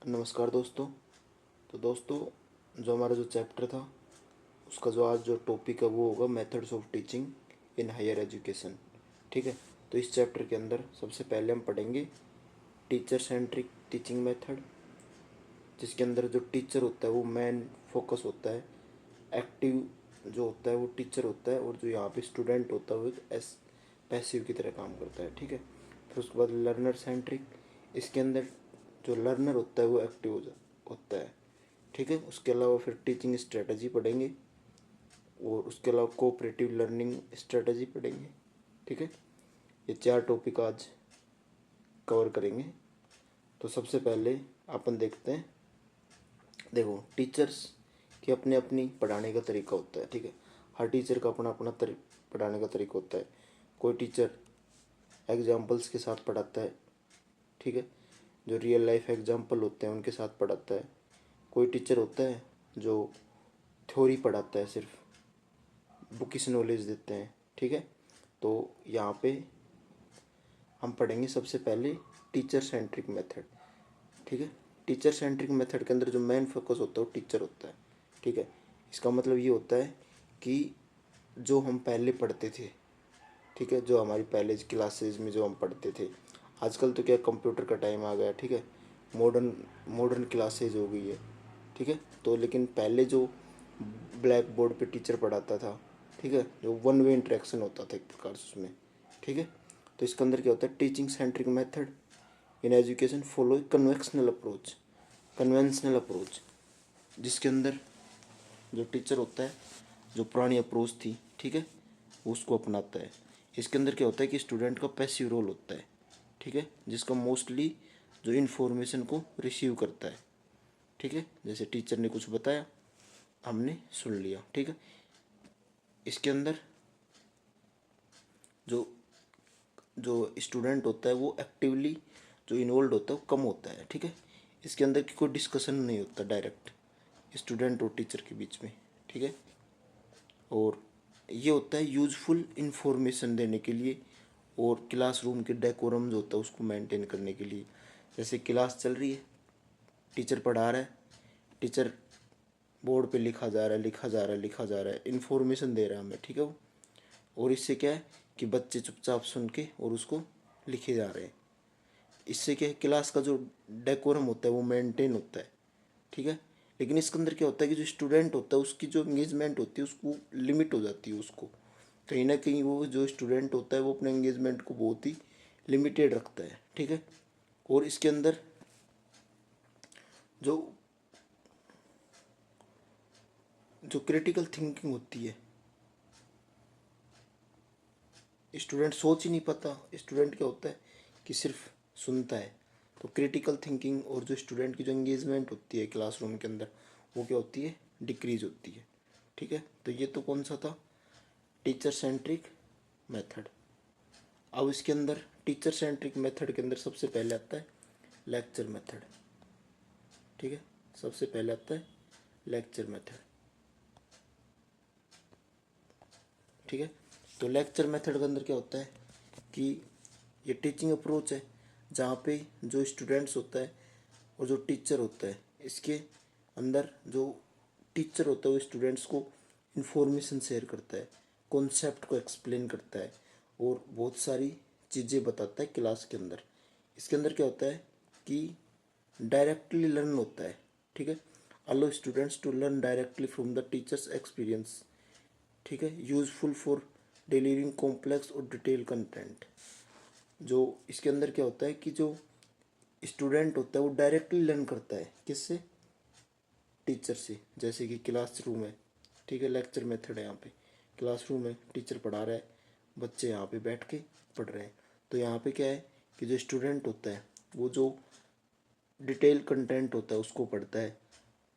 नमस्कार दोस्तों। तो दोस्तों, जो हमारा जो चैप्टर था उसका जो आज जो टॉपिक है वो होगा methods of teaching in higher education. ठीक है। तो इस चैप्टर के अंदर सबसे पहले हम पढ़ेंगे टीचर सेंट्रिक टीचिंग मेथड, जिसके अंदर जो टीचर होता है वो मेन फोकस होता है। एक्टिव जो होता है वो टीचर होता है, और जो यहाँ पे स्टूडेंट होता है वो एक एस पैसिव की तरह काम करता है। ठीक है। फिर उसके बाद लर्नर सेंट्रिक, इसके अंदर जो लर्नर होता है वो एक्टिव होता है। ठीक है। उसके अलावा फिर टीचिंग स्ट्रेटजी पढ़ेंगे, और उसके अलावा कोऑपरेटिव लर्निंग स्ट्रेटजी पढ़ेंगे। ठीक है। ये चार टॉपिक आज कवर करेंगे। तो सबसे पहले अपन देखते हैं। देखो, टीचर्स की अपने अपनी पढ़ाने का तरीका होता है। ठीक है। हर टीचर का अपना अपना पढ़ाने का तरीका होता है। कोई टीचर एग्जाम्पल्स के साथ पढ़ाता है। ठीक है। जो रियल लाइफ एग्जाम्पल होते हैं उनके साथ पढ़ाता है। कोई टीचर होता है जो थ्योरी पढ़ाता है, सिर्फ बुकिश नॉलेज देते हैं। ठीक है। तो यहाँ पे हम पढ़ेंगे सबसे पहले टीचर सेंट्रिक मेथड। ठीक है। टीचर सेंट्रिक मेथड के अंदर जो मेन फोकस होता है वो टीचर होता है। ठीक है। इसका मतलब ये होता है कि जो हम पहले पढ़ते थे, ठीक है, जो हमारी पहले क्लासेज में जो हम पढ़ते थे, आजकल तो क्या कंप्यूटर का टाइम आ गया। ठीक है। मॉडर्न मॉडर्न क्लासेज हो गई है। ठीक है। तो लेकिन पहले जो ब्लैक बोर्ड पे टीचर पढ़ाता था, ठीक है, जो वन वे इंटरेक्शन होता था एक प्रकार से उसमें। ठीक है। तो इसके अंदर क्या होता है, teaching centric method in education follow conventional approach, जिसके अंदर जो टीचर होता है जो पुरानी अप्रोच थी, ठीक है, वो उसको अपनाता है। इसके अंदर क्या होता है कि स्टूडेंट का पैसिव रोल होता है। ठीक है। जिसका मोस्टली जो इन्फॉर्मेशन को रिसीव करता है। ठीक है। जैसे टीचर ने कुछ बताया, हमने सुन लिया। ठीक है। इसके अंदर जो जो स्टूडेंट होता है वो एक्टिवली जो इन्वॉल्व होता है वो कम होता है। ठीक है। इसके अंदर की कोई डिस्कशन नहीं होता डायरेक्ट स्टूडेंट और टीचर के बीच में। ठीक है। और ये होता है यूज़फुल इंफॉर्मेशन देने के लिए, और क्लासरूम के डेकोरम जो होता है उसको मेंटेन करने के लिए। जैसे क्लास चल रही है, टीचर पढ़ा रहा है, टीचर बोर्ड पे लिखा जा रहा है, लिखा जा रहा है, लिखा जा रहा है, इन्फॉर्मेशन दे रहा है हमें। ठीक है वो, और इससे क्या है कि बच्चे चुपचाप सुन के और उसको लिखे जा रहे हैं। इससे क्या है, क्लास का जो डेकोरम होता है वो मेंटेन होता है। ठीक है। लेकिन इसके अंदर क्या होता है कि जो स्टूडेंट होता है उसकी जो एंगेजमेंट होती है उसको लिमिट हो जाती है। उसको कहीं ना कहीं वो जो स्टूडेंट होता है वो अपने एंगेजमेंट को बहुत ही लिमिटेड रखता है। ठीक है। और इसके अंदर जो जो क्रिटिकल थिंकिंग होती है, स्टूडेंट सोच ही नहीं पाता। स्टूडेंट क्या होता है कि सिर्फ सुनता है। तो क्रिटिकल थिंकिंग और जो स्टूडेंट की जो एंगेजमेंट होती है क्लासरूम के अंदर, वो क्या होती है, डिक्रीज होती है। ठीक है। तो ये तो कौन सा था, टीचर सेंट्रिक मेथड। अब इसके अंदर टीचर सेंट्रिक मेथड के अंदर सबसे पहले आता है लेक्चर मेथड। ठीक है। सबसे पहले आता है लेक्चर मेथड। ठीक है। तो लेक्चर मेथड के अंदर क्या होता है कि ये टीचिंग अप्रोच है, जहाँ पे जो स्टूडेंट्स होता है और जो टीचर होता है, इसके अंदर जो टीचर होता है वो स्टूडेंट्स को इन्फॉर्मेशन शेयर करता है, कॉन्सेप्ट को एक्सप्लेन करता है, और बहुत सारी चीज़ें बताता है क्लास के अंदर। इसके अंदर क्या होता है कि डायरेक्टली लर्न होता है। ठीक है। Allow students to learn directly from the teachers experience. ठीक है। यूजफुल फॉर डिलीवरिंग कॉम्प्लेक्स और डिटेल कंटेंट। जो इसके अंदर क्या होता है कि जो स्टूडेंट होता है वो डायरेक्टली लर्न करता है, किससे, टीचर से। जैसे कि क्लासरूम है, ठीक है, लेक्चर मेथड है। यहाँ पे क्लासरूम है, टीचर पढ़ा रहा है, बच्चे यहाँ पे बैठ के पढ़ रहे हैं। तो यहाँ पे क्या है कि जो स्टूडेंट होता है वो जो डिटेल कंटेंट होता है उसको पढ़ता है।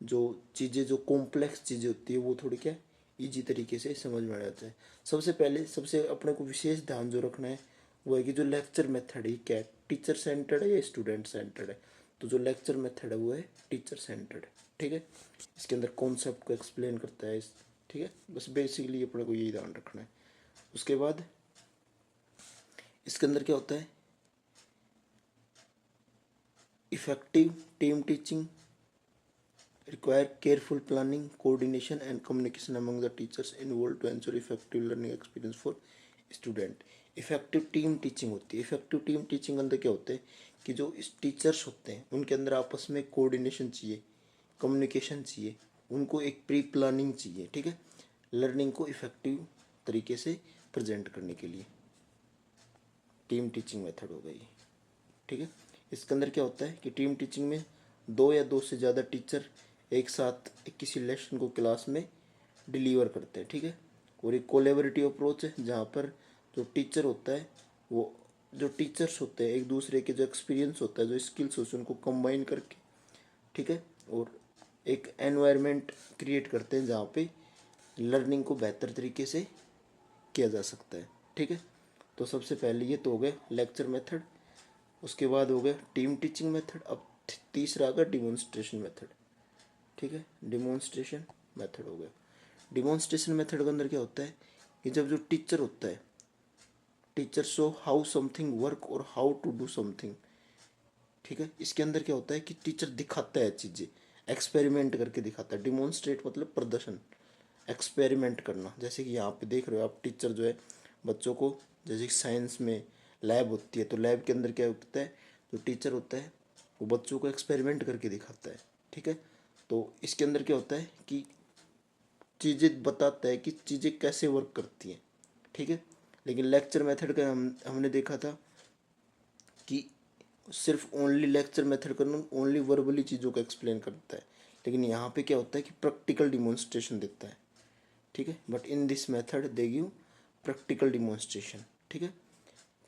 जो चीज़ें जो कॉम्प्लेक्स चीज़ें होती है वो थोड़ी क्या इजी तरीके से समझ में आ जाता है। सबसे पहले सबसे अपने को विशेष ध्यान जो रखना है वो है कि जो लेक्चर मेथड है क्या है, टीचर सेंटर्ड है या स्टूडेंट सेंटर्ड है। तो जो लेक्चर मेथड है वो है टीचर सेंटर्ड। ठीक है। इसके अंदर कॉन्सेप्ट को एक्सप्लेन करता है ठीक है। बस बेसिकली अपने को यही ध्यान रखना है। उसके बाद इसके अंदर क्या होता है, effective team teaching require careful planning, coordination and communication among the teachers involved to ensure effective learning experience for student. Effective team teaching होती है। इफेक्टिव टीम टीचिंग अंदर क्या होता है कि जो टीचर्स होते हैं उनके अंदर आपस में कोऑर्डिनेशन चाहिए, कम्युनिकेशन चाहिए, उनको एक प्री प्लानिंग चाहिए, ठीक है, लर्निंग को इफेक्टिव तरीके से प्रेजेंट करने के लिए। टीम टीचिंग मेथड हो गई, ठीक है। इसके अंदर क्या होता है कि टीम टीचिंग में दो या दो से ज़्यादा टीचर एक साथ किसी लेसन को क्लास में डिलीवर करते हैं, ठीक है। और एक कोलेबरेटिव अप्रोच है जहाँ पर जो टीचर होता है वो जो टीचर्स होते हैं एक दूसरे के जो एक्सपीरियंस होता है, जो स्किल्स होते हैं उनको कंबाइन करके, ठीक है, और एक एनवायरनमेंट क्रिएट करते हैं जहाँ पे लर्निंग को बेहतर तरीके से किया जा सकता है, ठीक है। तो सबसे पहले ये तो हो गया लेक्चर मेथड, उसके बाद हो गया टीम टीचिंग मेथड। अब तीसरा आ गया डिमॉन्स्ट्रेशन मेथड, ठीक है। डिमॉन्स्ट्रेशन मेथड हो गया। डिमॉन्स्ट्रेशन मेथड के अंदर क्या होता है कि जब जो टीचर होता है, teacher show how something work और हाउ टू डू समथिंग, ठीक है। इसके अंदर क्या होता है कि टीचर दिखाता है चीज़ें, एक्सपेरिमेंट करके दिखाता है। डिमॉन्स्ट्रेट मतलब प्रदर्शन, एक्सपेरिमेंट करना। जैसे कि यहाँ पे देख रहे हो आप, टीचर जो है बच्चों को, जैसे कि साइंस में लैब होती है तो लैब के अंदर क्या होता है, जो टीचर होता है वो बच्चों को एक्सपेरिमेंट करके दिखाता है, ठीक है। तो इसके अंदर क्या होता है कि चीज़ें बताता है कि चीज़ें कैसे वर्क करती हैं, ठीक है। लेकिन लेक्चर मेथड का हमने देखा था कि सिर्फ ओनली लेक्चर मेथड का ओनली वर्बली चीज़ों को एक्सप्लेन करता है, लेकिन यहाँ पे क्या होता है कि प्रैक्टिकल डिमॉन्स्ट्रेशन देता है, ठीक है। But in this method they give practical demonstration, ठीक है।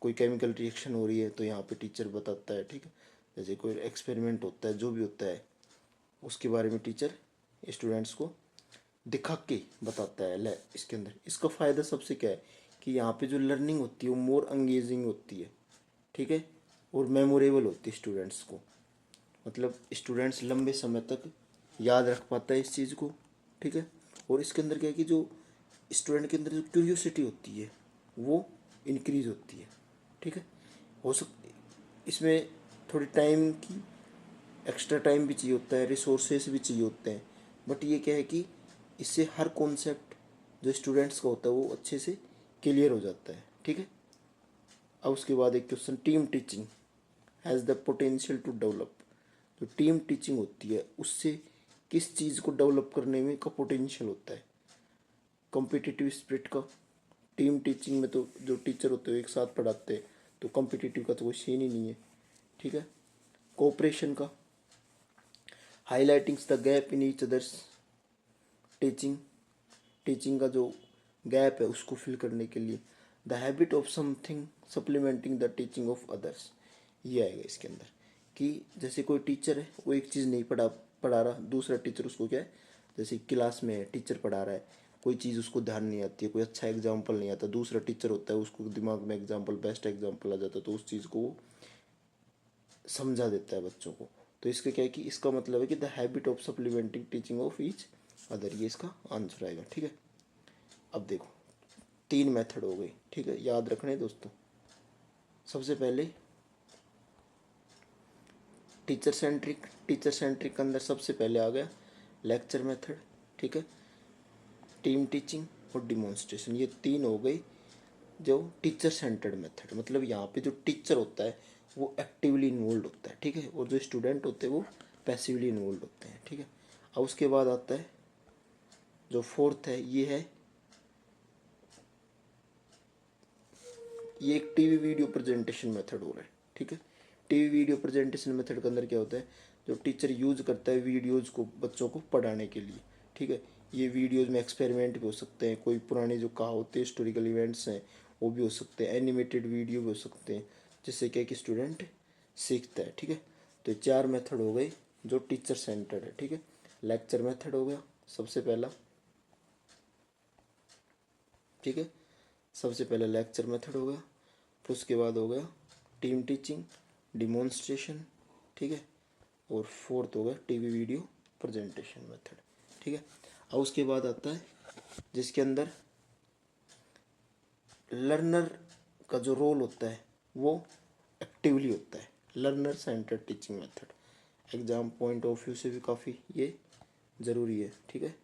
कोई केमिकल रिएक्शन हो रही है तो यहाँ पे टीचर बताता है, ठीक है। जैसे कोई एक्सपेरिमेंट होता है, जो भी होता है उसके बारे में टीचर स्टूडेंट्स को दिखा के बताता है। ले इसके अंदर इसका फ़ायदा सबसे क्या है कि यहाँ पे जो लर्निंग होती है वो मोर एंगेजिंग होती है, ठीक है, और मेमोरेबल होती है स्टूडेंट्स को। मतलब स्टूडेंट्स लंबे समय तक याद रख पाता है इस चीज़ को, ठीक है। और इसके अंदर क्या है कि जो स्टूडेंट के अंदर जो क्यूरियोसिटी होती है वो इंक्रीज होती है, ठीक है। हो सक इसमें थोड़ी टाइम की एक्स्ट्रा टाइम भी चाहिए होता है, रिसोर्सेस भी चाहिए होते हैं, बट ये क्या है कि इससे हर कॉन्सेप्ट जो स्टूडेंट्स का होता है वो अच्छे से क्लियर हो जाता है, ठीक है। अब उसके बाद एक question, team teaching has the potential to develop. जो टीम टीचिंग होती है उससे किस चीज़ को डेवलप करने में का पोटेंशियल होता है, कॉम्पिटिटिव स्पिरिट का। टीम टीचिंग में तो जो टीचर होते हैं एक साथ पढ़ाते हैं तो कॉम्पिटिटिव का तो कोई सीन ही नहीं है, ठीक है। कोऑपरेशन का, highlighting the gap in each others teaching, teaching का जो गैप है उसको फिल करने के लिए। The habit of something supplementing the teaching of others, ये आएगा इसके अंदर कि जैसे कोई टीचर है वो एक चीज़ नहीं पढ़ा रहा, दूसरा टीचर उसको क्या है, जैसे क्लास में टीचर पढ़ा रहा है, कोई चीज़ उसको ध्यान नहीं आती है, कोई अच्छा एग्जाम्पल नहीं आता, दूसरा टीचर होता है उसको दिमाग में एग्जाम्पल, बेस्ट एग्जाम्पल आ जाता है तो उस चीज़ को वो समझा देता है बच्चों को। तो इसका क्या है कि इसका मतलब है कि the habit of supplementing teaching of each other, ये इसका आंसर आएगा, ठीक है। अब देखो 3 मेथड हो गई, ठीक है, याद रखने दोस्तों। सबसे पहले टीचर सेंट्रिक, टीचर सेंट्रिक के अंदर सबसे पहले आ गया लेक्चर मेथड, ठीक है, टीम टीचिंग और डिमॉन्स्ट्रेशन, ये 3 हो गई जो टीचर सेंटर्ड मेथड। मतलब यहाँ पे जो टीचर होता है वो एक्टिवली इन्वॉल्व होता है, ठीक है, और जो स्टूडेंट होते हैं वो पैसिवली इन्वॉल्व होते हैं, ठीक है। अब उसके बाद आता है जो फोर्थ है, ये एक टीवी वीडियो प्रेजेंटेशन मेथड हो रहा है, ठीक है। टीवी वीडियो प्रेजेंटेशन मेथड के अंदर क्या होता है, जो टीचर यूज करता है वीडियोज़ को बच्चों को पढ़ाने के लिए, ठीक है। ये वीडियोज़ में एक्सपेरिमेंट भी हो सकते हैं, कोई पुरानी जो कहावतें हिस्टोरिकल इवेंट्स हैं वो भी हो सकते हैं, एनिमेटेड वीडियो भी हो सकते हैं, जिससे क्या कि स्टूडेंट सीखता है, ठीक है। तो 4 मेथड हो गए जो टीचर सेंटर्ड है, ठीक है। लेक्चर मेथड हो गया सबसे पहला, ठीक है, सबसे पहले लेक्चर मेथड हो गया, फिर उसके बाद हो गया टीम टीचिंग, डिमॉन्स्ट्रेशन, ठीक है, और फोर्थ हो गया टीवी वीडियो प्रेजेंटेशन मेथड, ठीक है। अब उसके बाद आता है जिसके अंदर लर्नर का जो रोल होता है वो एक्टिवली होता है, learner centred teaching method. Exam point of view से भी काफ़ी ये ज़रूरी है। ठीक है,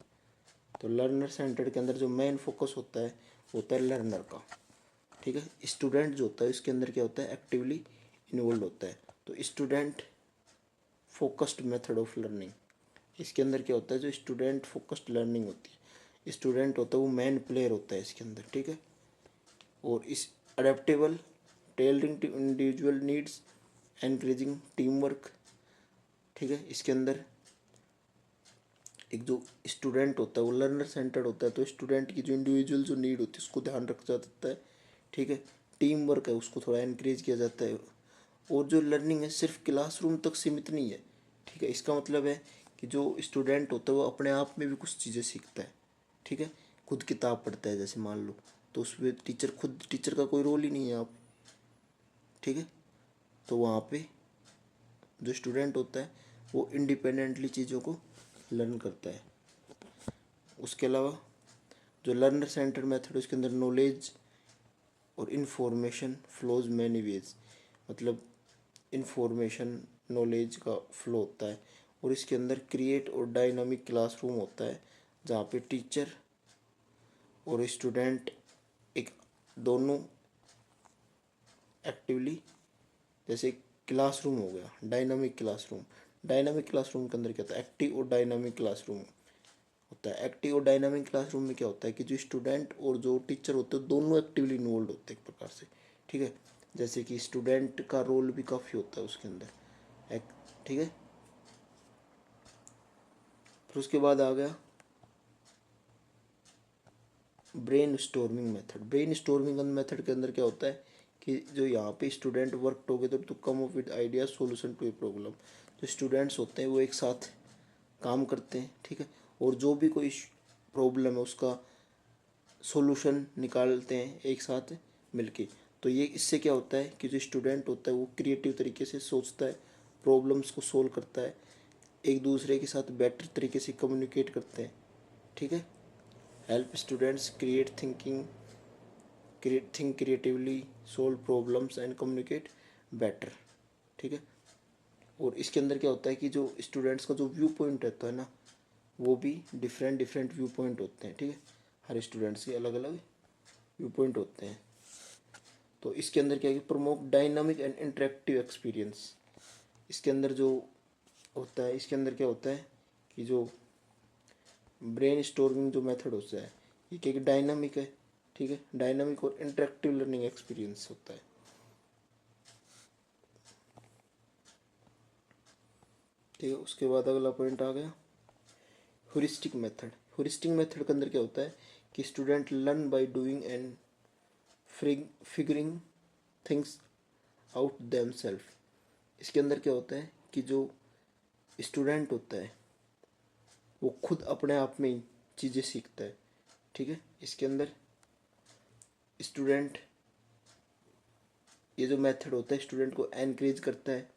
तो लर्नर सेंटर्ड के अंदर जो मेन फोकस होता है लर्नर का। ठीक है, स्टूडेंट जो होता है इसके अंदर क्या होता है, एक्टिवली इन्वॉल्व होता है। तो student focused method of learning, इसके अंदर क्या होता है, जो स्टूडेंट फोकस्ड लर्निंग होती है, स्टूडेंट होता है वो मेन प्लेयर होता है इसके अंदर। ठीक है, और इस adaptable, tailoring to individual needs, encouraging team work. ठीक है, इसके अंदर एक जो स्टूडेंट होता है वो लर्नर सेंटर्ड होता है, तो स्टूडेंट की जो इंडिविजुअल जो नीड होती है उसको ध्यान रखा जाता है। ठीक है, टीम वर्क है उसको थोड़ा इनक्रेज किया जाता है। और जो लर्निंग है सिर्फ क्लासरूम तक सीमित नहीं है। ठीक है, इसका मतलब है कि जो स्टूडेंट होता है वो अपने आप में भी कुछ चीज़ें सीखता है। ठीक है, खुद किताब पढ़ता है जैसे मान लो, तो उसमें टीचर का कोई रोल ही नहीं है आप। ठीक है, तो वहाँ पे जो स्टूडेंट होता है वो इंडिपेंडेंटली चीज़ों को लर्न करता है। उसके अलावा जो लर्नर सेंटर मेथड उसके अंदर नॉलेज और इन्फॉर्मेशन फ्लोज मैनी वेज, मतलब इन्फॉर्मेशन नॉलेज का फ्लो होता है। और इसके अंदर क्रिएट और डायनामिक क्लासरूम होता है जहाँ पे टीचर और स्टूडेंट एक दोनों एक्टिवली, जैसे क्लासरूम हो गया डायनामिक क्लासरूम। डायनामिक क्लासरूम के अंदर क्या होता है, एक्टिव और डायनामिक क्लासरूम होता है। एक्टिव और डायनामिक क्लासरूम में क्या होता है कि जो स्टूडेंट और जो टीचर होते हैं दोनों एक्टिवली इन्वॉल्व होते हैं एक प्रकार से। ठीक है, जैसे कि स्टूडेंट का रोल भी काफ़ी होता है उसके अंदर एक। ठीक है, फिर उसके बाद आ गया brain storming method. Brain storming method के अंदर क्या होता है कि जो यहाँ पे student work together to come up with idea solution to a problem. जो स्टूडेंट्स होते हैं वो एक साथ काम करते हैं। ठीक है, और जो भी कोई प्रॉब्लम है उसका सॉल्यूशन निकालते हैं एक साथ मिलके। तो ये इससे क्या होता है कि जो स्टूडेंट होता है वो क्रिएटिव तरीके से सोचता है, प्रॉब्लम्स को सोल्व करता है, एक दूसरे के साथ बेटर तरीके से कम्युनिकेट करते हैं। ठीक है, help students think creatively, solve problems and communicate better. ठीक है, और इसके अंदर क्या होता है कि जो स्टूडेंट्स का जो व्यू पॉइंट रहता है ना, वो भी डिफरेंट डिफरेंट व्यू पॉइंट होते हैं। ठीक है, हर स्टूडेंट्स के अलग अलग व्यू पॉइंट होते हैं। तो इसके अंदर क्या है कि promote dynamic and interactive experience. इसके अंदर जो होता है, इसके अंदर क्या होता है कि जो ब्रेन स्टॉर्मिंग जो मेथड होता है ये क्या डायनामिक है। ठीक है, डायनामिक और इंटरेक्टिव लर्निंग एक्सपीरियंस होता है। ठीक है, उसके बाद अगला पॉइंट आ गया ह्यूरिस्टिक मेथड। ह्यूरिस्टिक मेथड के अंदर क्या होता है कि student learn by doing and figuring things out themselves. इसके अंदर क्या होता है कि जो स्टूडेंट होता है वो खुद अपने आप में ही चीज़ें सीखता है। ठीक है, इसके अंदर स्टूडेंट, ये जो मेथड होता है स्टूडेंट को एनकरेज करता है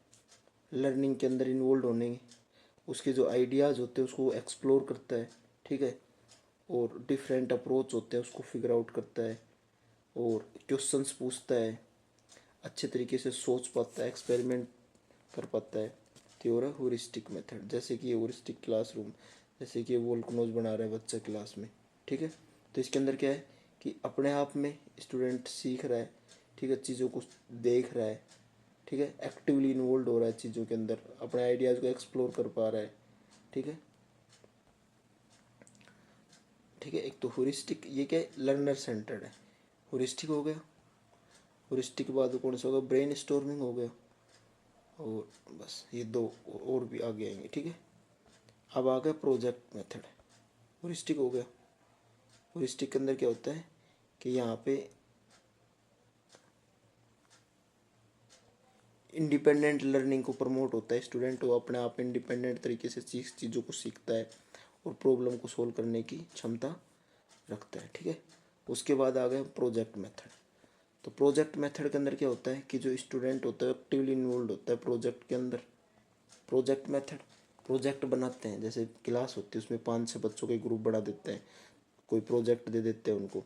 लर्निंग के अंदर इन्वॉल्व होने, उसके जो आइडियाज़ होते हैं उसको एक्सप्लोर करता है। ठीक है, और डिफरेंट अप्रोच होते हैं उसको फिगर आउट करता है और क्वेश्चंस पूछता है, अच्छे तरीके से सोच पाता है, एक्सपेरिमेंट कर पाता है। तो ये हो रहा है ह्यूरिस्टिक मेथड। जैसे कि ये ह्यूरिस्टिक क्लासरूम, जैसे कि ये वोल्कनोज बना रहा है बच्चा क्लास में। ठीक है, तो इसके अंदर क्या है कि अपने आप में स्टूडेंट सीख रहा है। ठीक है, चीज़ों को देख रहा है। ठीक है, एक्टिवली इन्वॉल्व हो रहा है चीज़ों के अंदर, अपने आइडियाज़ को एक्सप्लोर कर पा रहा है। ठीक है, ठीक है, एक तो ह्यूरिस्टिक ये क्या है, लर्नर सेंटर्ड है। ह्यूरिस्टिक हो गया, ह्यूरिस्टिक के बाद कौन सा होगा, ब्रेन स्टॉर्मिंग हो गया, और बस ये दो और भी आगे आएंगे। ठीक है, अब आ गया प्रोजेक्ट मेथड। ह्यूरिस्टिक हो गया, ह्यूरिस्टिक के अंदर क्या होता है कि यहाँ पे इंडिपेंडेंट लर्निंग को प्रमोट होता है। स्टूडेंट वो अपने आप इंडिपेंडेंट तरीके से चीज़ों को सीखता है और प्रॉब्लम को सोल्व करने की क्षमता रखता है। ठीक है, उसके बाद आ गया प्रोजेक्ट मेथड। तो प्रोजेक्ट मेथड के अंदर क्या होता है कि जो स्टूडेंट होता है एक्टिवली इन्वॉल्व होता है प्रोजेक्ट के अंदर। प्रोजेक्ट मेथड, प्रोजेक्ट बनाते हैं, जैसे क्लास होती है उसमें 5-6 बच्चों के ग्रुप बना देते हैं, कोई प्रोजेक्ट दे देते हैं उनको।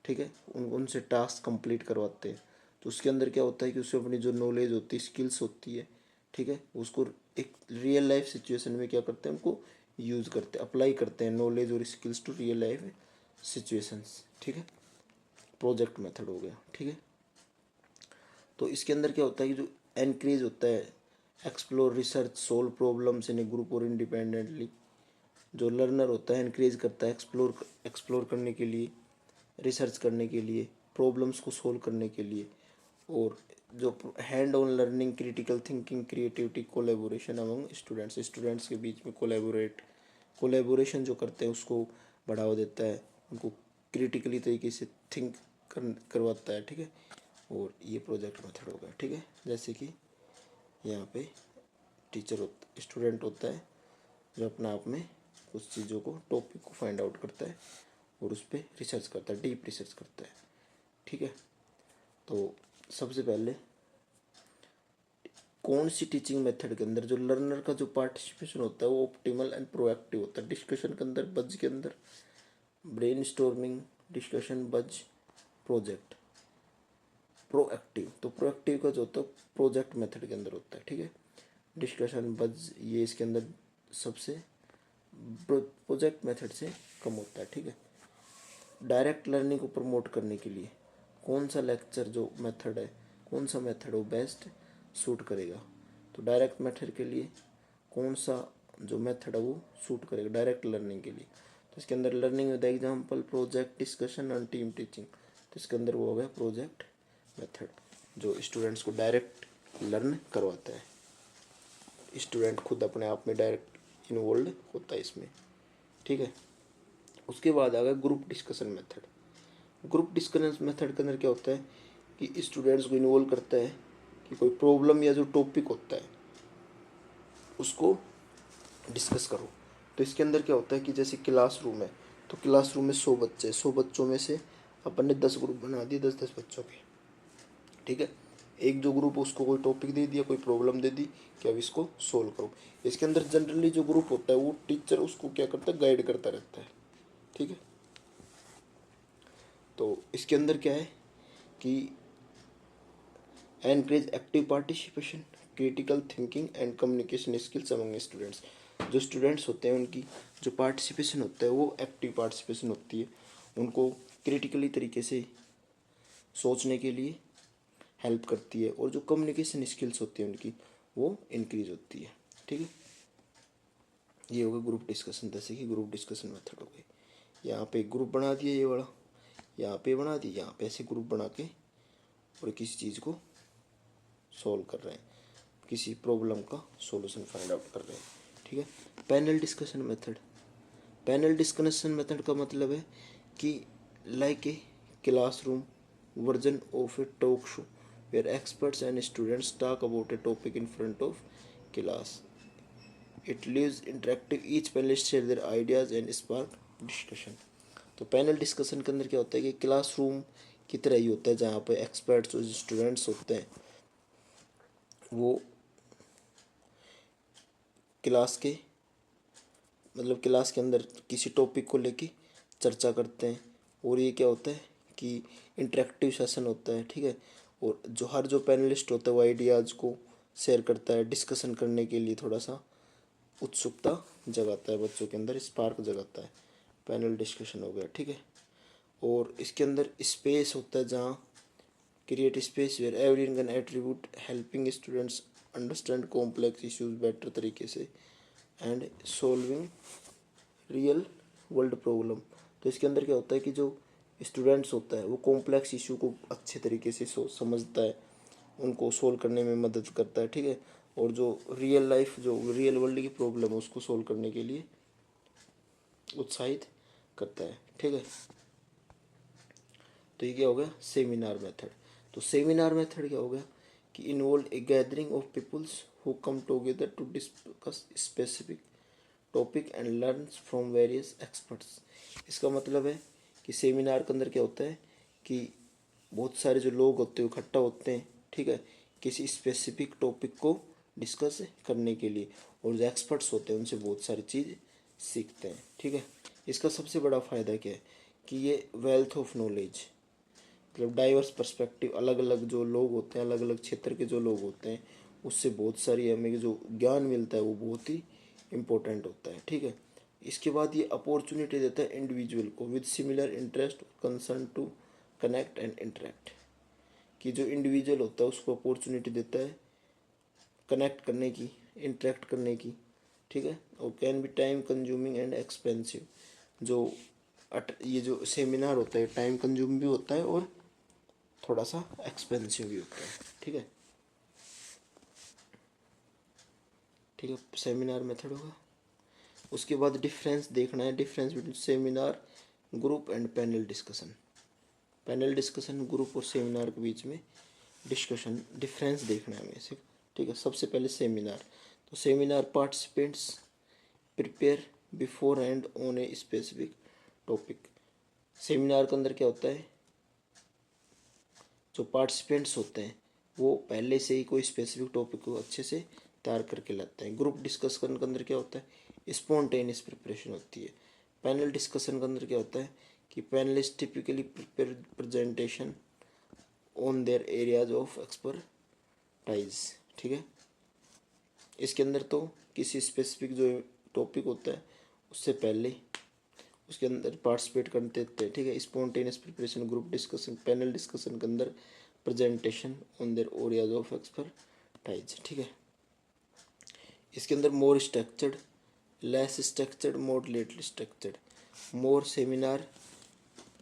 ठीक है, उनसे टास्क कंप्लीट करवाते हैं। तो उसके अंदर क्या होता है कि उससे अपनी जो नॉलेज होती है, स्किल्स होती है, ठीक है, उसको एक रियल लाइफ सिचुएशन में क्या करते हैं, उनको यूज़ करते हैं, अप्लाई करते हैं नॉलेज और skills to real life situations. ठीक है, प्रोजेक्ट मेथड हो गया। ठीक है, तो इसके अंदर क्या होता है कि जो एनकरेज होता है explore research solve problems in a group और इंडिपेंडेंटली। जो लर्नर होता है एनकरेज करता है एक्सप्लोर करने के लिए, रिसर्च करने के लिए, प्रॉब्लम्स को सोल्व करने के लिए, और जो hand on learning, critical thinking, creativity, collaboration among students के बीच में कोलेबोरेशन जो करते हैं उसको बढ़ावा देता है, उनको क्रिटिकली तरीके से थिंक करवाता है। ठीक है, और ये प्रोजेक्ट मेथड हो गया। ठीक है, जैसे कि यहाँ पे स्टूडेंट होता है जो अपना आप में कुछ चीज़ों को, टॉपिक को फाइंड आउट करता है और उस पर रिसर्च करता है, डीप रिसर्च करता है। ठीक है, तो सबसे पहले कौन सी टीचिंग मेथड के अंदर जो लर्नर का जो पार्टिसिपेशन होता है वो ऑप्टिमल एंड प्रोएक्टिव होता है। डिस्कशन के अंदर, बज के अंदर, ब्रेन स्टॉर्मिंग, डिस्कशन, बज, प्रोजेक्ट, प्रोएक्टिव। तो प्रोएक्टिव का जो होता है प्रोजेक्ट मेथड के अंदर होता है। ठीक है, डिस्कशन, बज ये इसके अंदर सबसे प्रोजेक्ट मेथड से कम होता है। ठीक है, डायरेक्ट लर्निंग को प्रमोट करने के लिए कौन सा लेक्चर जो मेथड है, कौन सा मेथड वो बेस्ट सूट करेगा। तो डायरेक्ट मेथड के लिए कौन सा जो मेथड है वो सूट करेगा डायरेक्ट लर्निंग के लिए। तो इसके अंदर learning with example, project, discussion and team teaching. तो इसके अंदर वो हो गया प्रोजेक्ट मेथड, जो स्टूडेंट्स को डायरेक्ट लर्न करवाता है। स्टूडेंट खुद अपने आप में डायरेक्ट इन्वॉल्व होता है इसमें। ठीक है, उसके बाद आ गया group discussion method. Group discussion method के अंदर क्या होता है कि स्टूडेंट्स को इन्वॉल्व करता है कि कोई प्रॉब्लम या जो टॉपिक होता है उसको डिस्कस करो। तो इसके अंदर क्या होता है कि जैसे क्लासरूम है, तो क्लासरूम में 100 बच्चे, 100 बच्चों में से अपन ने 10 ग्रुप बना दिए, 10-10 बच्चों के। ठीक है, एक जो ग्रुप उसको कोई टॉपिक दे दिया, कोई प्रॉब्लम दे दी कि अब इसको सोल्व करो। इसके अंदर जनरली जो ग्रुप होता है वो टीचर उसको क्या करता है, गाइड करता रहता है। ठीक है, तो इसके अंदर क्या है कि encourage active participation, critical thinking and communication skills among students. जो स्टूडेंट्स होते हैं उनकी जो पार्टिसिपेशन होता है वो एक्टिव पार्टिसिपेशन होती है, उनको क्रिटिकली तरीके से सोचने के लिए हेल्प करती है, और जो कम्युनिकेशन स्किल्स होती है उनकी वो इंक्रीज होती है। ठीक है, ये हो गया ग्रुप डिस्कशन। जैसे कि ग्रुप डिस्कशन मेथड हो गई, यहाँ पे ग्रुप बना दिया ये वाला, यहाँ पे बना दिया, यहाँ पे ऐसे ग्रुप बना के और किसी चीज़ को सॉल्व कर रहे हैं, किसी प्रॉब्लम का सॉल्यूशन फाइंड आउट कर रहे हैं। ठीक है, panel discussion method. Panel discussion method का मतलब है कि like a classroom version of a talk show where experts and students talk about a topic in front of class. It leaves interactive, each panelist share their ideas and spark discussion. तो panel discussion के अंदर क्या होता है कि classroom की तरह ही होता है, जहाँ पे एक्सपर्ट्स और स्टूडेंट्स होते हैं वो क्लास के क्लास के अंदर किसी टॉपिक को लेके चर्चा करते हैं, और ये क्या होता है कि इंटरेक्टिव सेशन होता है। ठीक है, और जो पैनलिस्ट होता है वो आइडियाज़ को शेयर करता है, डिस्कशन करने के लिए थोड़ा सा उत्सुकता जगाता है बच्चों के अंदर, स्पार्क जगाता है। पैनल डिस्कशन हो गया। ठीक है, और इसके अंदर स्पेस होता है जहाँ create space where everyone can attribute, helping students understand complex issues better तरीके से and solving real world problem. तो इसके अंदर क्या होता है कि जो स्टूडेंट्स होता है वो कॉम्प्लेक्स इशू को अच्छे तरीके से समझता है, उनको सोल्व करने में मदद करता है। ठीक है, और जो रियल वर्ल्ड की प्रॉब्लम है उसको सोल्व करने के लिए उत्साहित करता है। ठीक है, तो ये क्या हो गया सेमिनार मेथड। तो सेमिनार मेथड क्या हो गया कि involve a gathering of peoples who come together to discuss specific topic and learn from various experts. इसका मतलब है कि सेमिनार के अंदर क्या होता है कि बहुत सारे जो लोग होते हैं इकट्ठा होते हैं। ठीक है, किसी स्पेसिफिक टॉपिक को डिस्कस करने के लिए, और जो एक्सपर्ट्स होते हैं उनसे बहुत सारी चीज़ सीखते हैं। ठीक है, इसका सबसे बड़ा फ़ायदा क्या है कि ये wealth of knowledge, diverse perspective, अलग अलग जो लोग होते हैं, अलग अलग क्षेत्र के जो लोग होते हैं उससे बहुत सारी हमें जो ज्ञान मिलता है वो बहुत ही इम्पोर्टेंट होता है। ठीक है, इसके बाद ये अपॉर्चुनिटी देता है इंडिविजुअल को with similar interest concern to connect and interact, कि जो इंडिविजुअल होता है उसको अपॉर्चुनिटी देता है कनेक्ट करने की, इंटरेक्ट करने की। ठीक है, और can be time consuming and expensive. जो ये जो सेमिनार होता है टाइम कंज्यूम भी होता है और थोड़ा सा एक्सपेंसिव भी होता है। ठीक है, ठीक है, सेमिनार मेथड होगा। उसके बाद डिफरेंस देखना है, difference between seminar group and panel discussion. Panel discussion group और सेमिनार के बीच में डिस्कशन डिफरेंस देखना है हमें सिर्फ। ठीक है, सबसे पहले सेमिनार, तो seminar participants prepare before and on a specific topic. Seminar के अंदर क्या होता है, जो पार्टिसिपेंट्स होते हैं वो पहले से ही कोई स्पेसिफिक टॉपिक को अच्छे से तैयार करके लाते हैं। ग्रुप डिस्कशन के अंदर क्या होता है, स्पॉन्टेनियस प्रिपरेशन होती है। पैनल डिस्कशन के अंदर क्या होता है कि panelist typically prepare presentation on their areas of expertise. ठीक है, इसके अंदर तो किसी स्पेसिफिक जो टॉपिक होता है उससे पहले उसके अंदर पार्टिसिपेट करते थे। ठीक है, spontaneous preparation, group discussion, panel discussion के अंदर presentation on their areas of expertise. ठीक है, इसके अंदर more structured, less structured, moderately structured. More seminar,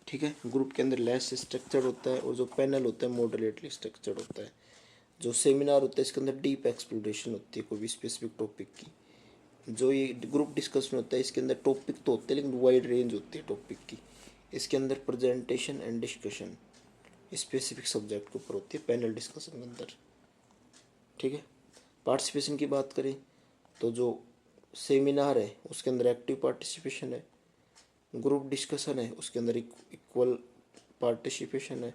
ठीक है, ग्रुप के अंदर लेस स्ट्रक्चर्ड होता है और जो पैनल होता है मॉडरेटली स्ट्रक्चर्ड होता है। जो सेमिनार होता है इसके अंदर डीप एक्सप्लोरेशन होती है कोई भी स्पेसिफिक टॉपिक की। जो ये ग्रुप डिस्कशन होता है इसके अंदर टॉपिक तो होते हैं लेकिन वाइड रेंज होती है टॉपिक की। इसके अंदर presentation and discussion specific subject के ऊपर होती है पैनल डिस्कशन के अंदर। ठीक है, पार्टिसिपेशन की बात करें तो जो सेमिनार है उसके अंदर एक्टिव पार्टिसिपेशन है, ग्रुप डिस्कशन है उसके अंदर इक्वल पार्टिसिपेशन है,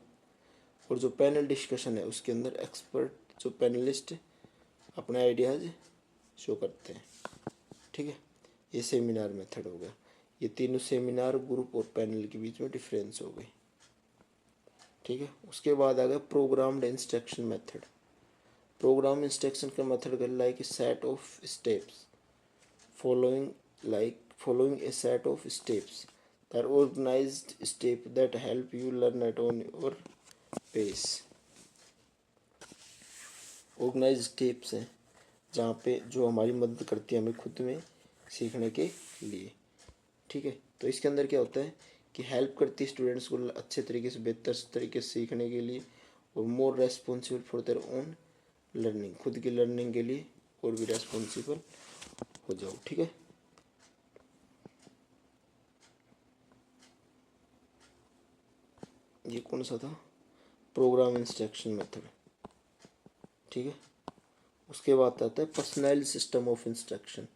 और जो पैनल डिस्कशन है उसके अंदर एक्सपर्ट जो पैनलिस्ट अपने आइडियाज़ शो करते हैं। ठीक है, ये सेमिनार मेथड हो गया। ये तीनों सेमिनार, ग्रुप और पैनल के बीच में डिफरेंस हो गई। ठीक है, उसके बाद आ गया programmed instruction method. Programme instruction का मेथड कर like a set of steps following a set of steps that are organized step that help you learn at on your pace। Organise steps हैं जहाँ पे जो हमारी मदद करती है हमें खुद में सीखने के लिए। ठीक है, तो इसके अंदर क्या होता है कि हेल्प करती है स्टूडेंट्स को अच्छे तरीके से, बेहतर तरीके से सीखने के लिए, और more responsible for their own learning, खुद की लर्निंग के लिए और भी रेस्पॉन्सिबल हो जाओ। ठीक है, ये कौन सा था, प्रोग्राम इंस्ट्रक्शन मेथड। ठीक है, उसके बाद आता है personal system of instruction.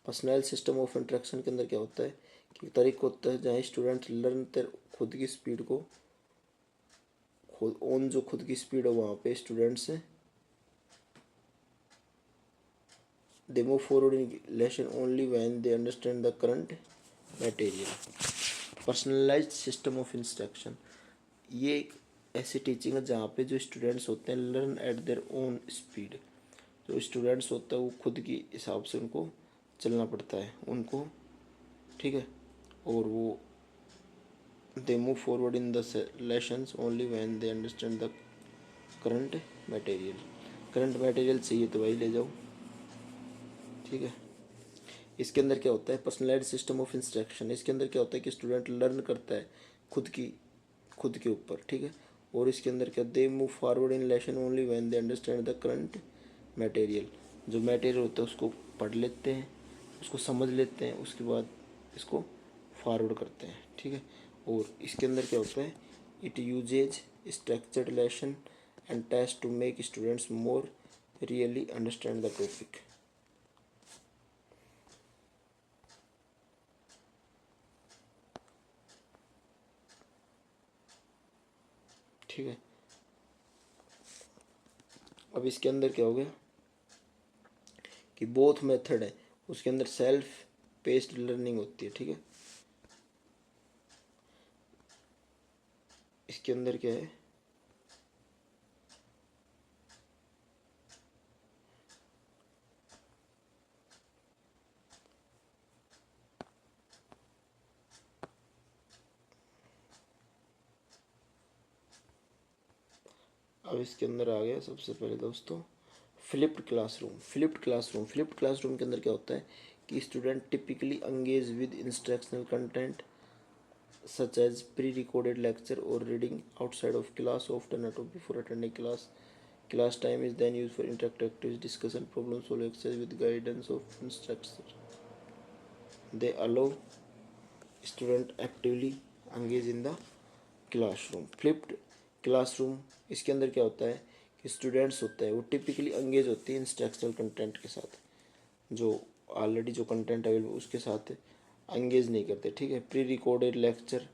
Personal system of instruction के अंदर क्या होता है कि तरीका होता है जहाँ स्टूडेंट लर्न खुद की स्पीड को खुद की स्पीड हो वहाँ पे students they move forward in lesson only when they understand the current material. Personalised system of instruction, ये एक ऐसी टीचिंग है जहाँ पे जो स्टूडेंट्स होते हैं learn eight their own speed. जो स्टूडेंट्स होता है वो खुद की हिसाब से उनको चलना पड़ता है उनको। ठीक है, और वो they move forward in the lessons only when they understand the current material. Current material चाहिए तो वही ले जाओ। ठीक है, इसके अंदर क्या होता है पर्सनलाइज्ड सिस्टम ऑफ इंस्ट्रक्शन। इसके अंदर क्या होता है कि स्टूडेंट लर्न करता है खुद के ऊपर। ठीक है, और इसके अंदर क्या, they move forward in lesson only when they understand the current material. जो मटेरियल होता है उसको पढ़ लेते हैं, उसको समझ लेते हैं, उसके बाद इसको फॉरवर्ड करते हैं। ठीक है, और इसके अंदर क्या होता है, it uses structured lesson and test to make students more really understand the topic. ठीक है, अब इसके अंदर क्या हो गया कि बोथ मेथड है, उसके अंदर सेल्फ पेस्ड लर्निंग होती है। ठीक है, इसके अंदर क्या है अब इसके अंदर आ गया सबसे पहले दोस्तों फ्लिप्ड क्लासरूम। फ्लिप्ड क्लासरूम के अंदर क्या होता है कि student typically engage with instructional content such as pre-recorded lecture or reading outside of class, often at or before attending class. Class time is then used for interactive activities, discussion, problem solving exercise with guidance of instructor. They allow student actively engage in the classroom. Flipped classroom इसके अंदर क्या होता है कि students होते हैं वो typically engage होते हैं इंस्ट्रक्शनल कंटेंट के साथ, जो ऑलरेडी जो कंटेंट अवेलेबल उसके साथ एंगेज नहीं करते। ठीक है, प्री रिकॉर्डेड लेक्चर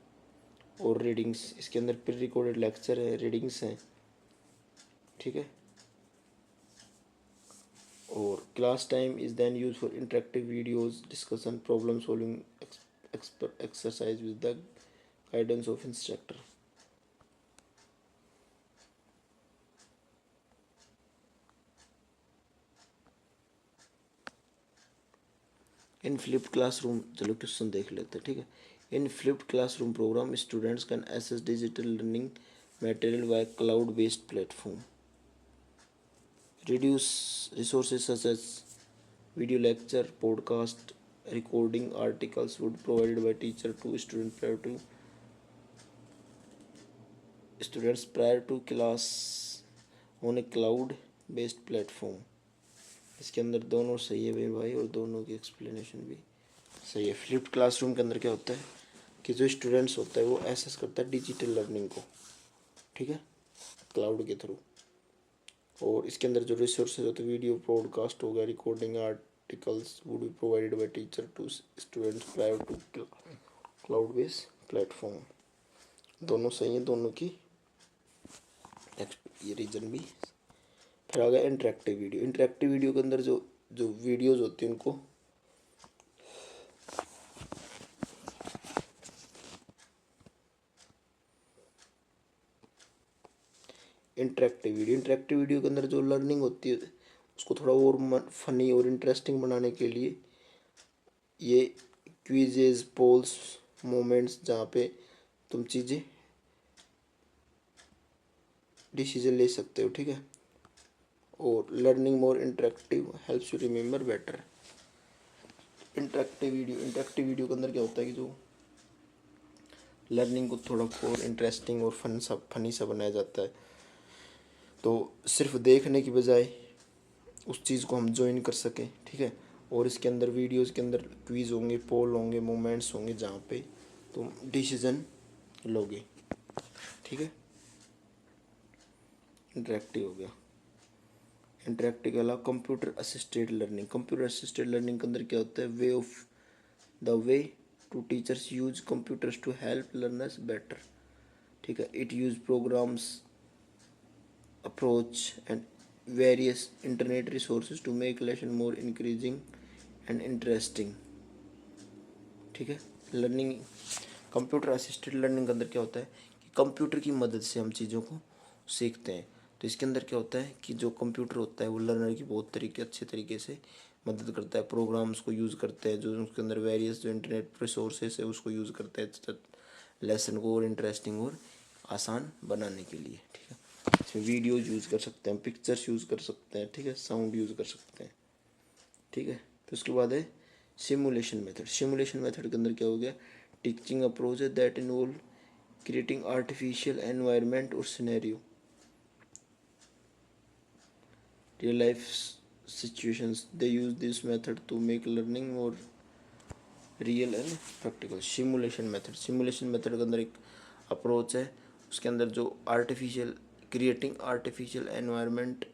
और रीडिंग्स, इसके अंदर प्री रिकॉर्डेड लेक्चर है, रीडिंग्स हैं। ठीक है, और class time is then use for interactive videos, discussion, problem solving exercise with the guidance of instructor. In flipped classroom, चलो क्वेश्चन देख लेते हैं। ठीक है, in flipped classroom programme students can access digital learning material by cloud based platform, reduce resources such as video lecture, podcast, recording, articles would provided by teacher to students prior to class on a cloud based platform। इसके अंदर दोनों सही है भाई, और दोनों की explanation भी सही है। फ्लिप्ड क्लासरूम के अंदर क्या होता है कि जो स्टूडेंट्स होता है वो एक्सेस करता है डिजिटल लर्निंग को, ठीक है, क्लाउड के थ्रू। और इसके अंदर जो रिसोर्सेज होते हैं, वीडियो, पॉडकास्ट हो गया, recording, articles would be provided by teacher to students prior to cloud based platform. दोनों सही हैं, दोनों की ये रीजन भी। फिर आ गया इंटरेक्टिव वीडियो। इंटरेक्टिव वीडियो के अंदर जो जो वीडियोज होती हैं उनको इंटरेक्टिव वीडियो के अंदर जो लर्निंग होती है उसको थोड़ा और फनी और इंटरेस्टिंग बनाने के लिए ये क्विजेज, पोल्स, मोमेंट्स, जहाँ पे तुम चीज़ें डिसीजन ले सकते हो। ठीक है, और learning more interactive helps you remember better. Interactive video के अंदर क्या होता है कि जो लर्निंग को थोड़ा और इंटरेस्टिंग और फनी सा बनाया जाता है, तो सिर्फ देखने की बजाय उस चीज़ को हम ज्वाइन कर सकें। ठीक है, और इसके अंदर वीडियोज़ के अंदर क्विज होंगे, पोल होंगे, मोमेंट्स होंगे जहाँ पे तुम डिसीजन लोगे। ठीक है, इंटरेक्टिव हो गया। इंटरेक्टिव के अलावा कंप्यूटर असिस्टेड लर्निंग के अंदर क्या होता है, way to teachers use computers to help learners better. ठीक है, it use programs, approach and various internet resources to make lesson more increasing and interesting. ठीक है, लर्निंग कंप्यूटर असिस्टेड लर्निंग के अंदर क्या होता है कि कंप्यूटर की मदद से हम चीज़ों को सीखते हैं। तो इसके अंदर क्या होता है कि जो कंप्यूटर होता है वो लर्नर की बहुत अच्छे तरीके से मदद करता है। प्रोग्राम्स को यूज़ करते हैं, जो उसके अंदर वेरियस जो इंटरनेट रिसोर्सेज है उसको यूज़ करते हैं लेसन को और इंटरेस्टिंग और आसान बनाने के लिए। ठीक है, इसमें वीडियोज यूज़ कर सकते हैं, पिक्चर्स यूज़ कर सकते हैं। ठीक है, साउंड यूज़ कर सकते हैं। ठीक है, तो उसके बाद है सिमुलेशन मेथड के अंदर क्या हो गया, टीचिंग अप्रोच है that involve creating artificial environment और scenario, real life situations. They use this method to make learning more real and practical. Simulation method के अंदर एक अप्रोच है, उसके अंदर जो क्रिएटिंग आर्टिफिशियल एनवायरनमेंट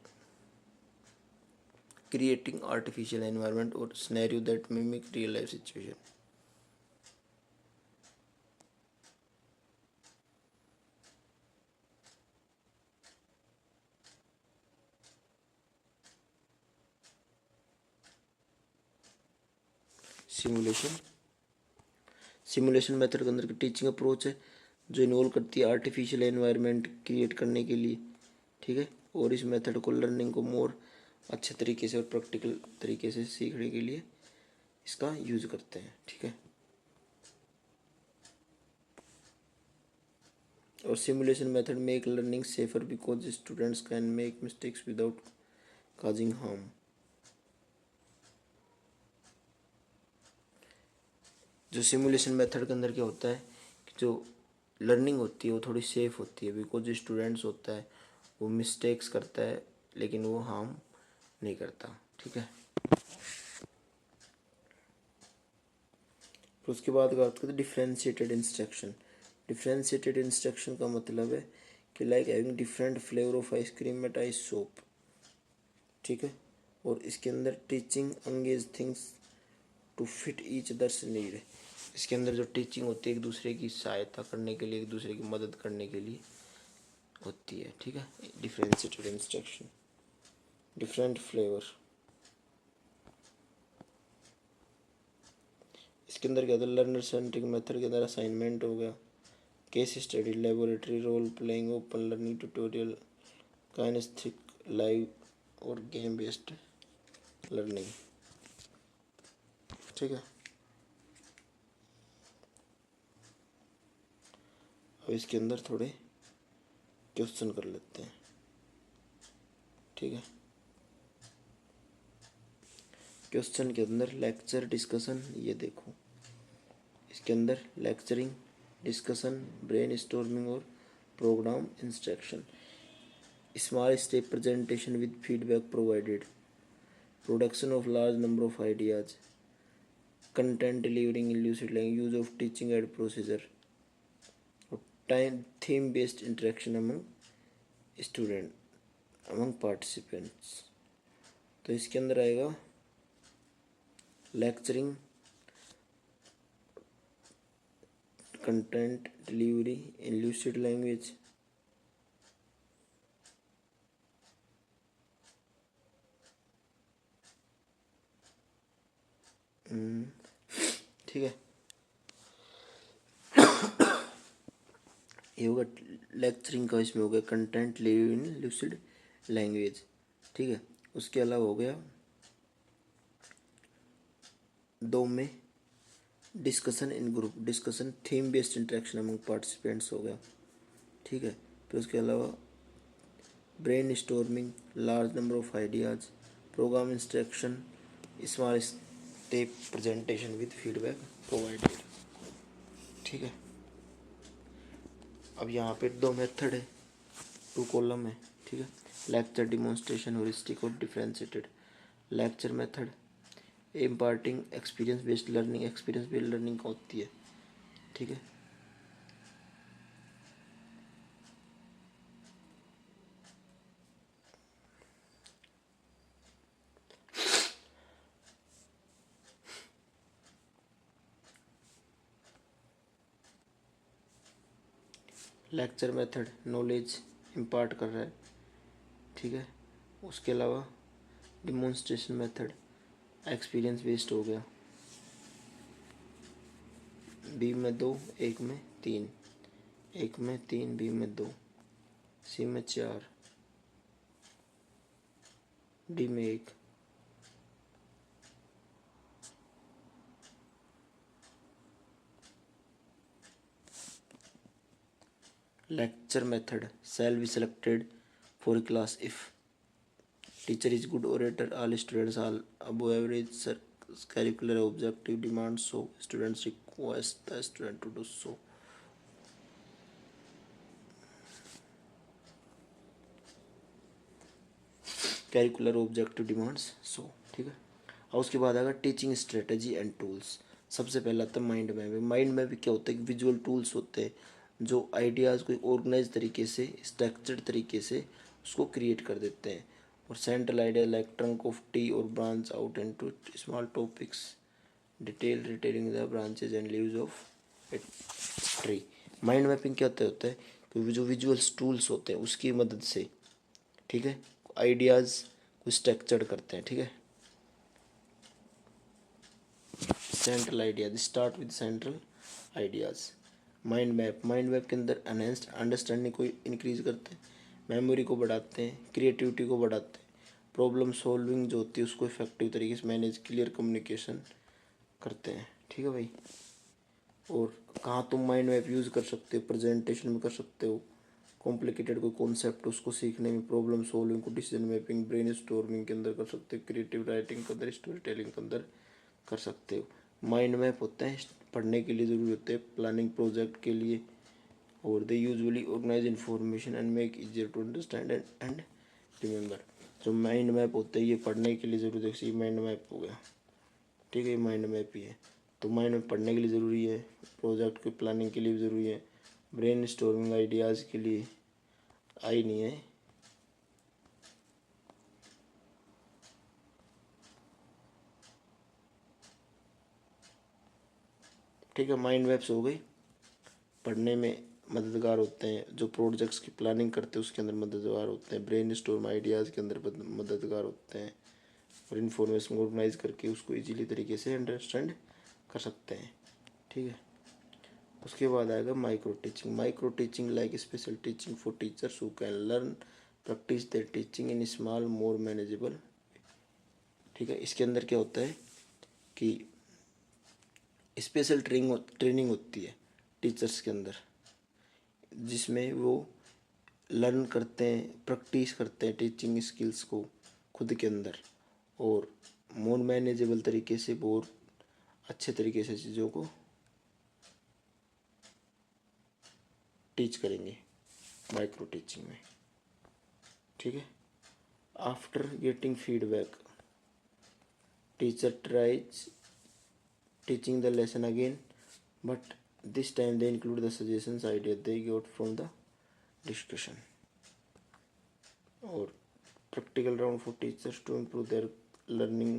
और scenario that mimic real life situation. Simulation method के अंदर की टीचिंग अप्रोच है जो इन्वॉल्व करती है आर्टिफिशियल एनवायरनमेंट क्रिएट करने के लिए। ठीक है, और इस मेथड को लर्निंग को मोर अच्छे तरीके से और प्रैक्टिकल तरीके से सीखने के लिए इसका यूज करते हैं। ठीक है, और simulation method make learning safer because students can make mistakes without causing harm। जो सिमुलेशन मेथड के अंदर क्या होता है कि जो लर्निंग होती है वो थोड़ी सेफ होती है, बिकॉज जो स्टूडेंट्स होता है वो मिस्टेक्स करता है लेकिन वो हार्म नहीं करता। ठीक है, फिर उसके बाद बात करते हैं डिफ्रेंशिएटेड इंस्ट्रक्शन। डिफ्रेंशिएटेड इंस्ट्रक्शन का मतलब है कि like having different flavour of ice cream at ice shop. ठीक है, और इसके अंदर teaching engage things to fit each others need. इसके अंदर जो टीचिंग होती है एक दूसरे की सहायता करने के लिए, एक दूसरे की मदद करने के लिए होती है। ठीक है, डिफरेंशिएटेड इंस्ट्रक्शन, डिफरेंट फ्लेवर। इसके अंदर क्या होता है, लर्नर सेंट्रिक मेथड के अंदर असाइनमेंट हो गया, case study, laboratory, role playing, open learning, tutorial, kinesthetic, live और गेम बेस्ड लर्निंग। ठीक है, अब इसके अंदर थोड़े क्वेश्चन कर लेते हैं। ठीक है, क्वेश्चन के अंदर लेक्चर डिस्कशन, ये देखो इसके अंदर लेक्चरिंग, डिस्कशन, ब्रेन स्टॉर्मिंग और programme instruction, small step presentation with feedback provided, production of large number of ideas, content delivering in lucid language, use of teaching add procedure, time theme based interaction among student, among participants. तो इसके अंदर आएगा lecturing, content delivery इन lucid language, ठीक है, ये होगा lecturing का, इसमें हो गया कंटेंट डिलीवरी इन ल्यूसिड लैंग्वेज। ठीक है, उसके अलावा हो गया दो में discussion in group, discussion theme based interaction among participants हो गया। ठीक है, फिर उसके अलावा brain storming, large number of ideas, programme instruction, small step presentation with feedback provided. ठीक है, अब यहाँ पे दो मेथड है, टू कॉलम है। ठीक है, लेक्चर, डिमॉन्स्ट्रेशन, ह्यूरिस्टिक और differentiated. Lecture method imparting experience based learning, experience based learning का होती है। ठीक है, लेक्चर मेथड नॉलेज इम्पार्ट कर रहा है। ठीक है, उसके अलावा डिमॉन्स्ट्रेशन मेथड एक्सपीरियंस बेस्ड हो गया, बी में 2, एक में 3, एक में 3, बी में 2, सी में 4, डी में 1। Lecture method shall be selected for a class if teacher is good orator, all students are above average, curricular objective demands so, students request the student to do so। Curricular objective demands so. ठीक है, और उसके बाद आएगा teaching strategy and tools. सबसे पहला था mind map. Mind map क्या होता है कि विजुअल टूल्स होते हैं जो आइडियाज़ को ऑर्गेनाइज तरीके से, स्ट्रक्चर्ड तरीके से उसको क्रिएट कर देते हैं। और central idea like trunk of tree और branch out into small topics, detail retelling the branches and leaves of a tree. Mind mapping क्या होता है कि जो विजुअल्स टूल्स होते हैं उसकी मदद से, ठीक है, आइडियाज़ को स्ट्रक्चर्ड करते हैं। ठीक है, central ideas, start with central ideas. Mind map के अंदर एनहेंस्ड अंडरस्टैंडिंग को इंक्रीज करते हैं, मेमोरी को बढ़ाते हैं, क्रिएटिविटी को बढ़ाते हैं, प्रॉब्लम सॉल्विंग जो होती है उसको इफेक्टिव तरीके से मैनेज, क्लियर कम्युनिकेशन करते हैं। ठीक है भाई, और कहाँ तुम माइंड मैप यूज़ कर सकते हो, प्रेजेंटेशन में कर सकते हो, कॉम्प्लिकेटेड कोई कॉन्सेप्ट उसको सीखने में, प्रॉब्लम सॉल्विंग को, डिसीजन मेकिंग, ब्रेन स्टॉर्मिंग के अंदर कर सकते हो, क्रिएटिव राइटिंग के अंदर, स्टोरी टेलिंग के अंदर कर सकते हो। माइंड मैप होता है पढ़ने के लिए ज़रूरी होते हैं, प्लानिंग प्रोजेक्ट के लिए, और they usually organise information and make easier to understand and remember. जो माइंड मैप होता है ये पढ़ने के लिए ज़रूरी है, जैसे माइंड मैप हो गया, ठीक है, ये माइंड मैप ही है। तो माइंड मैप पढ़ने के लिए ज़रूरी है, प्रोजेक्ट की प्लानिंग के लिए भी ज़रूरी है, ब्रेन स्टॉर्मिंग आइडियाज़ के लिए आई नहीं है। ठीक है, माइंड मैप्स हो गई, पढ़ने में मददगार होते हैं, जो प्रोजेक्ट्स की प्लानिंग करते हैं उसके अंदर मददगार होते हैं, ब्रेन स्टॉर्म आइडियाज़ के अंदर मददगार होते हैं, और इन्फॉर्मेशन को ऑर्गेनाइज करके उसको इजीली तरीके से अंडरस्टैंड कर सकते हैं। ठीक है, उसके बाद आएगा micro teaching. Micro teaching like special teaching for teachers who can learn practice there teaching in small more manageable. ठीक है, इसके अंदर क्या होता है कि स्पेशल ट्रेनिंग होती है टीचर्स के अंदर, जिसमें वो लर्न करते हैं, प्रैक्टिस करते हैं टीचिंग स्किल्स को खुद के अंदर, और मोर मैनेजेबल तरीके से, बहुत अच्छे तरीके से चीज़ों को टीच करेंगे माइक्रो टीचिंग में। ठीक है, after getting feedback teacher tries teaching the lesson again, but this time they include the suggestions idea they got from the discussion, और practical round for teachers to improve their learning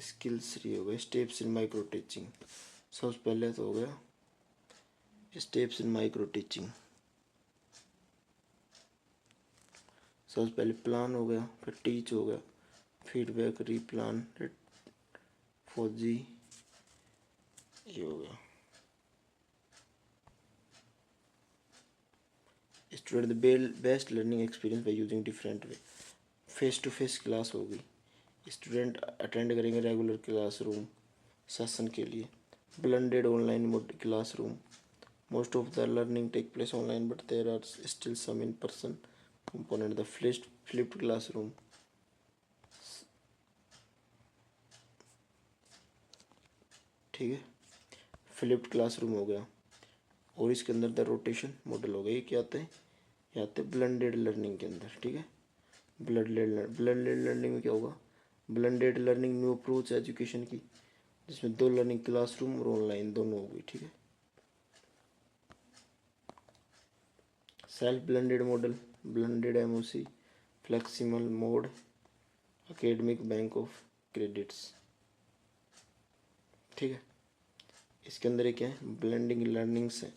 skills। ये हो गए steps in micro teaching. सबसे पहले तो हो गया steps in micro teaching. सबसे पहले प्लान हो गया, फिर टीच हो गया, फीडबैक, रीप्लान, फौजी, ये हो गया student the best learning experience by using different way. Face to face class होगी, स्टूडेंट अटेंड करेंगे रेगुलर क्लासरूम सेशन के लिए। Blended online mode classroom, most of the learning take place online but there are still some in person component. The flipped classroom, ठीक है, flipped classroom हो गया। और इसके अंदर द रोटेशन मॉडल हो गया। ये क्या आता है, ये आता है ब्लेंडेड लर्निंग के अंदर। ठीक है, ब्लेंडेड लर्निंग में क्या होगा, blended learning new approach education की, जिसमें दो लर्निंग क्लासरूम और ऑनलाइन दोनों होगी। ठीक है, self blended model, blended MOC, flexible mode, academic bank of credits. ठीक है, इसके अंदर क्या है, ब्लेंडिंग लर्निंग्स है,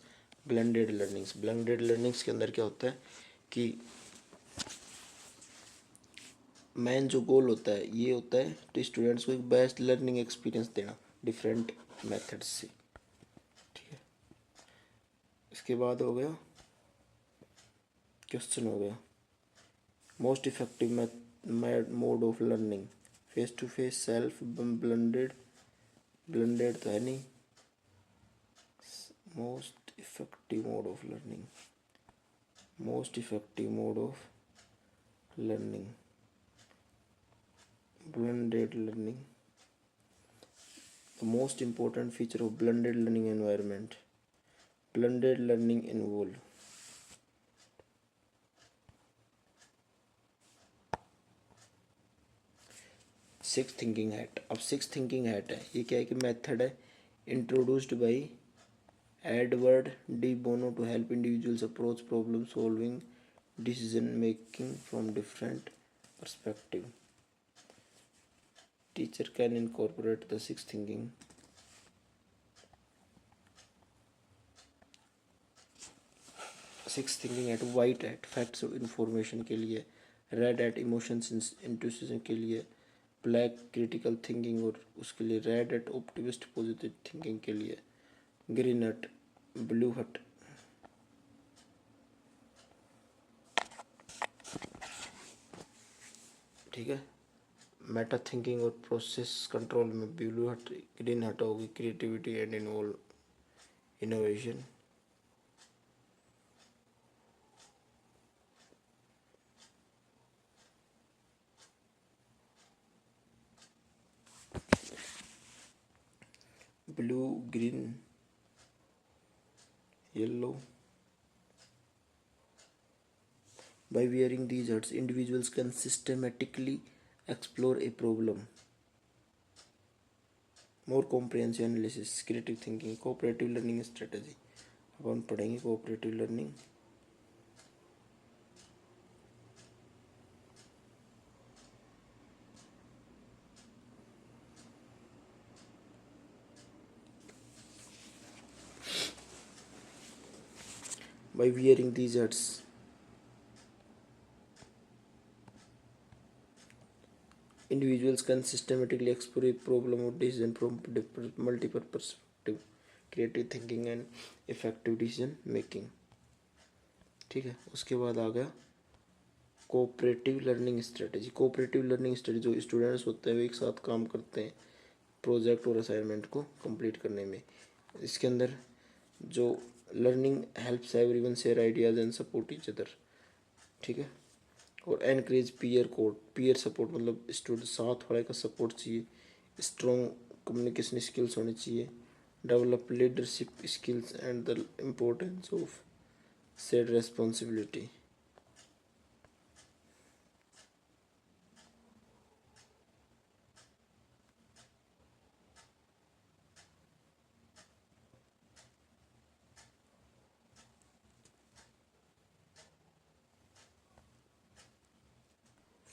ब्लेंडेड लर्निंग्स। ब्लेंडेड लर्निंग्स के अंदर क्या होता है कि मेन जो गोल होता है ये होता है तो स्टूडेंट्स को एक बेस्ट लर्निंग एक्सपीरियंस देना डिफरेंट मेथड्स से। ठीक है, इसके बाद हो गया क्वेश्चन हो गया most effective mode of learning, face to face, self, blended, blended तो है नहीं, most effective mode of learning, most effective mode of learning, blended learning. The most important feature of blended learning environment, blended learning involve six thinking hat. अब six thinking hat है, ये क्या है कि method है introduced by Edward de Bono to help individuals approach problem solving decision making from different perspective. Teacher can incorporate the six thinking at white at facts of information के लिए, red eight emotions intuition के लिए, black critical thinking और उसके लिए, red hat optimist positive thinking के लिए, green hat blue hat ठीक है, मेटा थिंकिंग और प्रोसेस कंट्रोल में ब्लू हट, ग्रीन हट होगी creativity and innovation, blue, green, yellow. By wearing these hats, individuals can systematically explore a problem. More comprehensive analysis, creative thinking, cooperative learning strategy. अब हम पढ़ेंगे cooperative learning. By wearing these hats, individuals can systematically explore a problem or decision from multiple perspectives, creative thinking and effective decision making. ठीक है. उसके बाद आ गया cooperative learning strategy. Cooperative learning strategy, जो स्टूडेंट्स होते हैं वो एक साथ काम करते हैं प्रोजेक्ट और असाइनमेंट को कंप्लीट करने में. इसके अंदर जो learning helps everyone share ideas and support each other. ठीक है. और एनकरेज पीयर सपोर्ट, मतलब स्टूडेंट साथ वाले का सपोर्ट चाहिए. स्ट्रॉन्ग कम्युनिकेशन स्किल्स होनी चाहिए. Develop leadership skills and the importance of shared responsibility.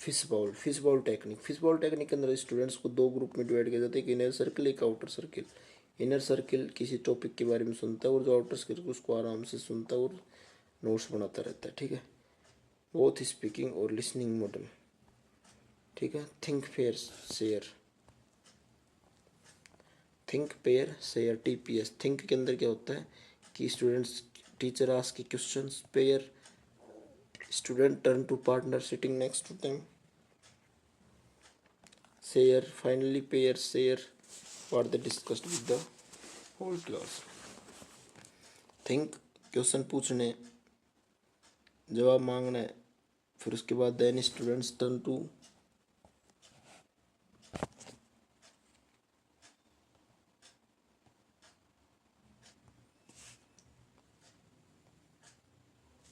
Fish ball technique के अंदर स्टूडेंट्स को दो ग्रुप में डिवाइड किया जाता है, एक इनर सर्किल एक आउटर सर्किल. इनर सर्किल किसी टॉपिक के बारे में सुनता है और जो आउटर सर्किल उसको आराम से सुनता है और नोट्स बनाता रहता है. ठीक है. बोथ स्पीकिंग और लिसनिंग मॉडल. ठीक है. Think pair share TPS. Think के अंदर क्या होता है कि students teacher ask questions, pair student turn to partner sitting next to them. Share, finally pairs share what they discussed with the whole class. Think, question पूछने, जवाब मांगना है. फिर उसके बाद then students turn to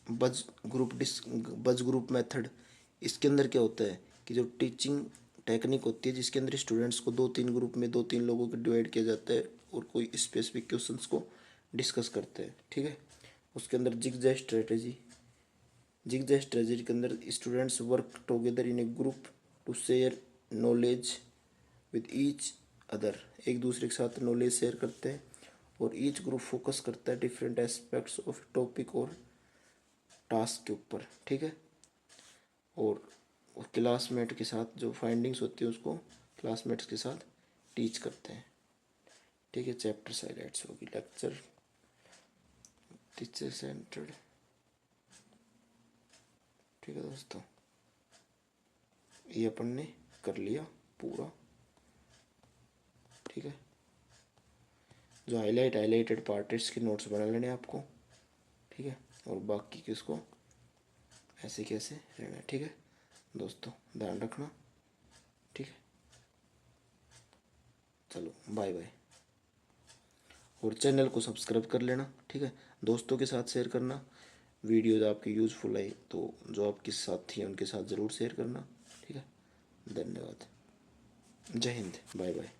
बज ग्रुप मेथड. इसके अंदर क्या होता है कि जो टीचिंग टेक्निक होती है जिसके अंदर स्टूडेंट्स को दो तीन ग्रुप में 2-3 लोगों को डिवाइड किया जाता है और कोई स्पेसिफिक क्वेश्चंस को डिस्कस करते हैं. ठीक है. उसके अंदर जिगजैग स्ट्रेटेजी के अंदर students work together in a group to share knowledge with each other. एक दूसरे के साथ नॉलेज शेयर करते हैं और ईच ग्रुप फोकस करता है डिफरेंट एस्पेक्ट्स ऑफ टॉपिक और टास्क के ऊपर. ठीक है. और क्लासमेट के साथ जो फाइंडिंग्स होती है उसको क्लासमेट्स के साथ टीच करते हैं. ठीक है. चैप्टर हाइलाइट्स होगी. Lecture teacher centred. ठीक है दोस्तों, ये अपन ने कर लिया पूरा. ठीक है. जो हाईलाइटेड पार्ट है इसके नोट्स बना लेने आपको. ठीक है. और बाकी किसको ऐसे कैसे रहना. ठीक है दोस्तों, ध्यान रखना. ठीक है. चलो बाय बाय. और चैनल को सब्सक्राइब कर लेना. ठीक है. दोस्तों के साथ शेयर करना. वीडियोज आपकी यूज़फुल आई तो जो आपके साथी हैं उनके साथ ज़रूर शेयर करना. ठीक है. धन्यवाद. जय हिंद. Bye bye.